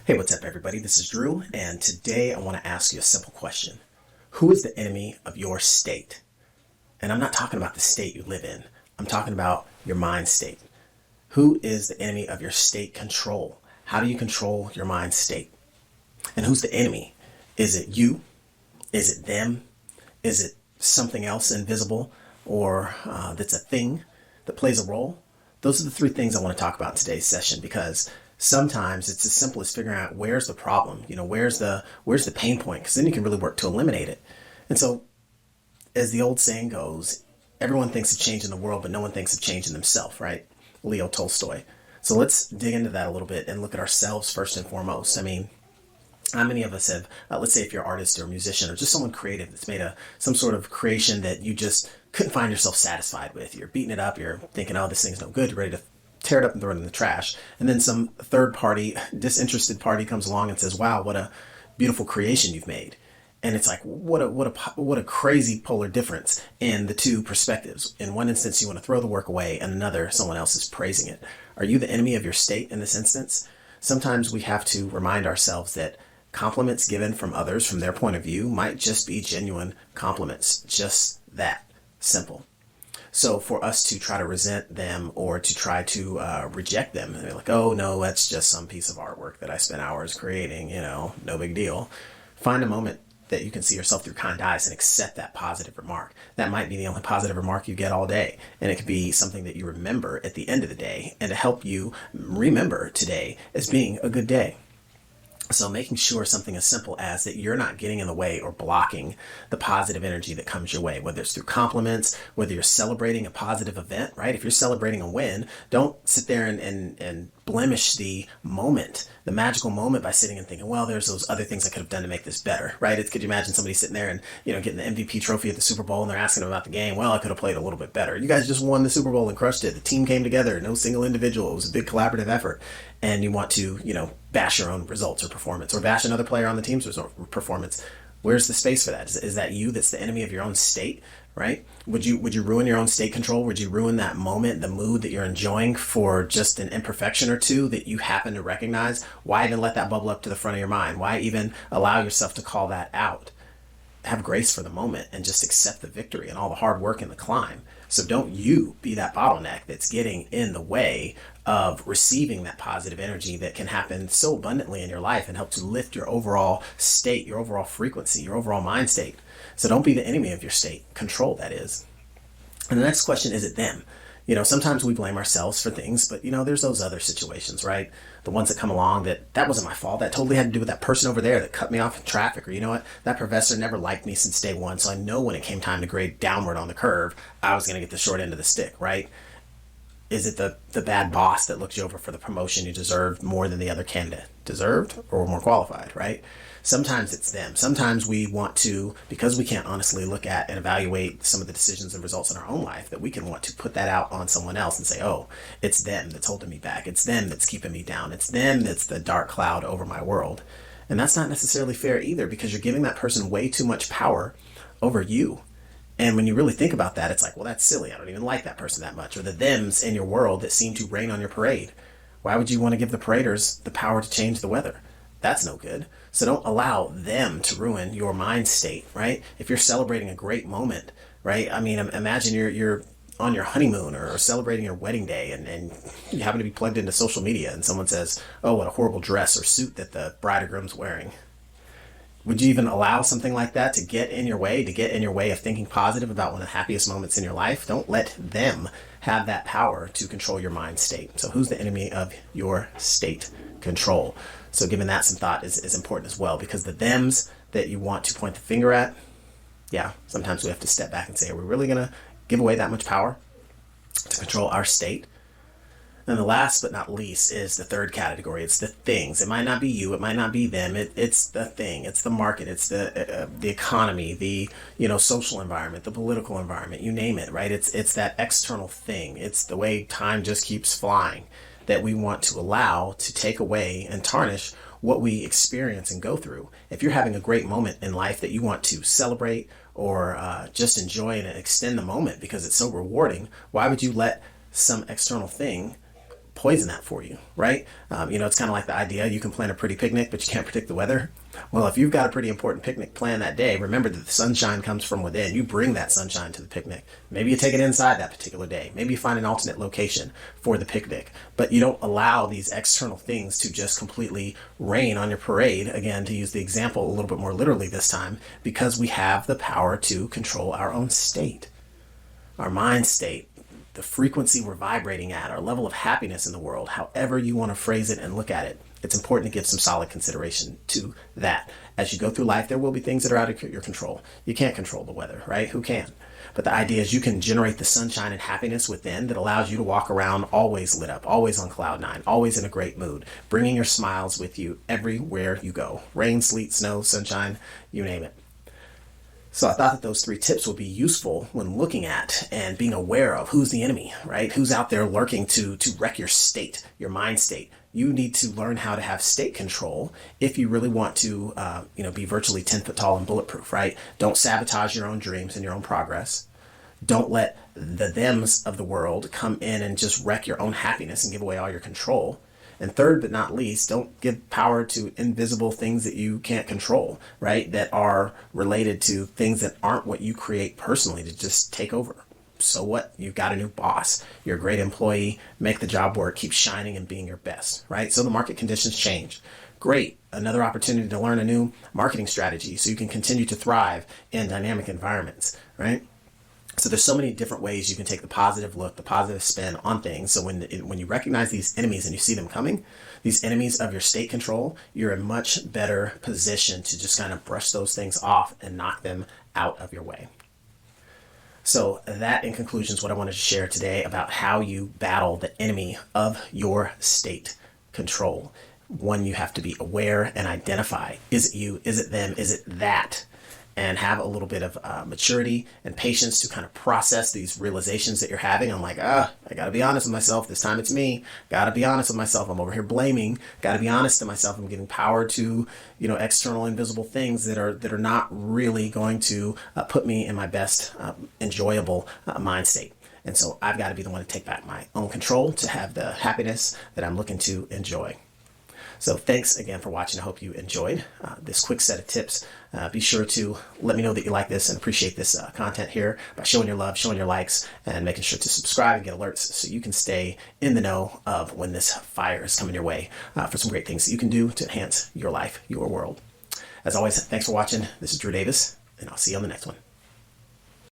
Hey, what's up, everybody? This is Drew, and today I want to ask you a simple question. Who is the enemy of your state? And I'm not talking about the state you live in. I'm talking about your mind state. Who is the enemy of your state control? How do you control your mind state? And who's the enemy? Is it you? Is it them? Is it something else invisible or that's a thing that plays a role? Those are the three things I want to talk about in today's session, because sometimes it's as simple as figuring out where's the problem, where's the pain point, because then you can really work to eliminate it. And so, as the old saying goes, everyone thinks of change in the world, but no one thinks of change in themselves, right? Leo Tolstoy. So let's dig into that a little bit and look at ourselves first and foremost. I mean, how many of us have, let's say if you're an artist or a musician or just someone creative that's made some sort of creation that you just couldn't find yourself satisfied with. You're beating it up, you're thinking, oh, this thing's no good, you're ready to tear it up and throw it in the trash. And then some third party, disinterested party comes along and says, wow, what a beautiful creation you've made. And it's like, what a crazy polar difference in the two perspectives. In one instance, you want to throw the work away, and another, someone else is praising it. Are you the enemy of your state in this instance? Sometimes we have to remind ourselves that compliments given from others from their point of view might just be genuine compliments. Just that simple. So for us to try to resent them or to try to reject them, and they're like, oh no, that's just some piece of artwork that I spent hours creating, no big deal. Find a moment that you can see yourself through kind eyes and accept that positive remark. That might be the only positive remark you get all day. And it could be something that you remember at the end of the day, and to help you remember today as being a good day. So making sure something as simple as that you're not getting in the way or blocking the positive energy that comes your way, whether it's through compliments, whether you're celebrating a positive event, right? If you're celebrating a win, don't sit there and blemish the moment, the magical moment, by sitting and thinking, well, there's those other things I could have done to make this better, right? Could you imagine somebody sitting there and, getting the MVP trophy at the Super Bowl, and they're asking them about the game? Well, I could have played a little bit better. You guys just won the Super Bowl and crushed it. The team came together, no single individual. It was a big collaborative effort. And you want to, bash your own results or performance, or bash another player on the team's performance. Where's the space for that? Is that you that's the enemy of your own state, right? Would you ruin your own state control? Would you ruin that moment, the mood that you're enjoying, for just an imperfection or two that you happen to recognize? Why even let that bubble up to the front of your mind? Why even allow yourself to call that out? Have grace for the moment and just accept the victory and all the hard work and the climb. So don't you be that bottleneck that's getting in the way of receiving that positive energy that can happen so abundantly in your life and help to lift your overall state, your overall frequency, your overall mind state. So don't be the enemy of your state. Control, that is. And the next question, is it them? Sometimes we blame ourselves for things, but there's those other situations, right? The ones that come along that wasn't my fault. That totally had to do with that person over there that cut me off in traffic. Or that professor never liked me since day one. So I know when it came time to grade downward on the curve, I was going to get the short end of the stick, right? Is it the bad boss that looked you over for the promotion you deserved more than the other candidate deserved or more qualified, right? Sometimes it's them. Sometimes we want to, because we can't honestly look at and evaluate some of the decisions and results in our own life, that we can want to put that out on someone else and say, oh, it's them that's holding me back. It's them that's keeping me down. It's them that's the dark cloud over my world. And that's not necessarily fair either, because you're giving that person way too much power over you. And when you really think about that, it's like, well, that's silly. I don't even like that person that much. Or the thems in your world that seem to rain on your parade. Why would you want to give the paraders the power to change the weather? That's no good. So don't allow them to ruin your mind state, right? If you're celebrating a great moment, right? I mean, imagine you're on your honeymoon or celebrating your wedding day, and you happen to be plugged into social media, and someone says, oh, what a horrible dress or suit that the bride or groom's wearing. Would you even allow something like that to get in your way, of thinking positive about one of the happiest moments in your life? Don't let them have that power to control your mind state. So who's the enemy of your state control? So giving that some thought is important as well, because the thems that you want to point the finger at, yeah, sometimes we have to step back and say, are we really going to give away that much power to control our state? And the last but not least is the third category. It's the things. It might not be you. It might not be them. It's the thing. It's the market. It's the economy, the social environment, the political environment. You name it, right? It's that external thing. It's the way time just keeps flying that we want to allow to take away and tarnish what we experience and go through. If you're having a great moment in life that you want to celebrate or just enjoy and extend the moment because it's so rewarding, why would you let some external thing poison that for you, right? It's kind of like the idea you can plan a pretty picnic, but you can't predict the weather. Well, if you've got a pretty important picnic planned that day, remember that the sunshine comes from within. You bring that sunshine to the picnic. Maybe you take it inside that particular day. Maybe you find an alternate location for the picnic, but you don't allow these external things to just completely rain on your parade. Again, to use the example a little bit more literally this time, because we have the power to control our own state, our mind state, the frequency we're vibrating at, our level of happiness in the world, however you want to phrase it and look at it. It's important to give some solid consideration to that. As you go through life, there will be things that are out of your control. You can't control the weather, right? Who can? But the idea is you can generate the sunshine and happiness within that allows you to walk around always lit up, always on cloud nine, always in a great mood, bringing your smiles with you everywhere you go. Rain, sleet, snow, sunshine, you name it. So I thought that those 3 tips would be useful when looking at and being aware of who's the enemy, right? Who's out there lurking to wreck your state, your mind state. You need to learn how to have state control if you really want to, be virtually 10 foot tall and bulletproof, right? Don't sabotage your own dreams and your own progress. Don't let the thems of the world come in and just wreck your own happiness and give away all your control. And third but not least, don't give power to invisible things that you can't control, right? That are related to things that aren't what you create personally to just take over. So what? You've got a new boss. You're a great employee. Make the job work. Keep shining and being your best, right? So the market conditions change. Great. Another opportunity to learn a new marketing strategy so you can continue to thrive in dynamic environments, right? So there's so many different ways you can take the positive look, the positive spin on things. So when you recognize these enemies and you see them coming, these enemies of your state control, you're in much better position to just kind of brush those things off and knock them out of your way. So that, in conclusion, is what I wanted to share today about how you battle the enemy of your state control. One, you have to be aware and identify. Is it you? Is it them? Is it that? And have a little bit of maturity and patience to kind of process these realizations that you're having. I'm like, I got to be honest with myself. This time it's me. Got to be honest with myself. I'm over here blaming. Got to be honest to myself. I'm giving power to, external invisible things that are not really going to put me in my best enjoyable mind state. And so I've got to be the one to take back my own control to have the happiness that I'm looking to enjoy. So thanks again for watching. I hope you enjoyed this quick set of tips. Be sure to let me know that you like this and appreciate this content here by showing your love, showing your likes, and making sure to subscribe and get alerts so you can stay in the know of when this fire is coming your way for some great things that you can do to enhance your life, your world. As always, thanks for watching. This is Drew Davis, and I'll see you on the next one.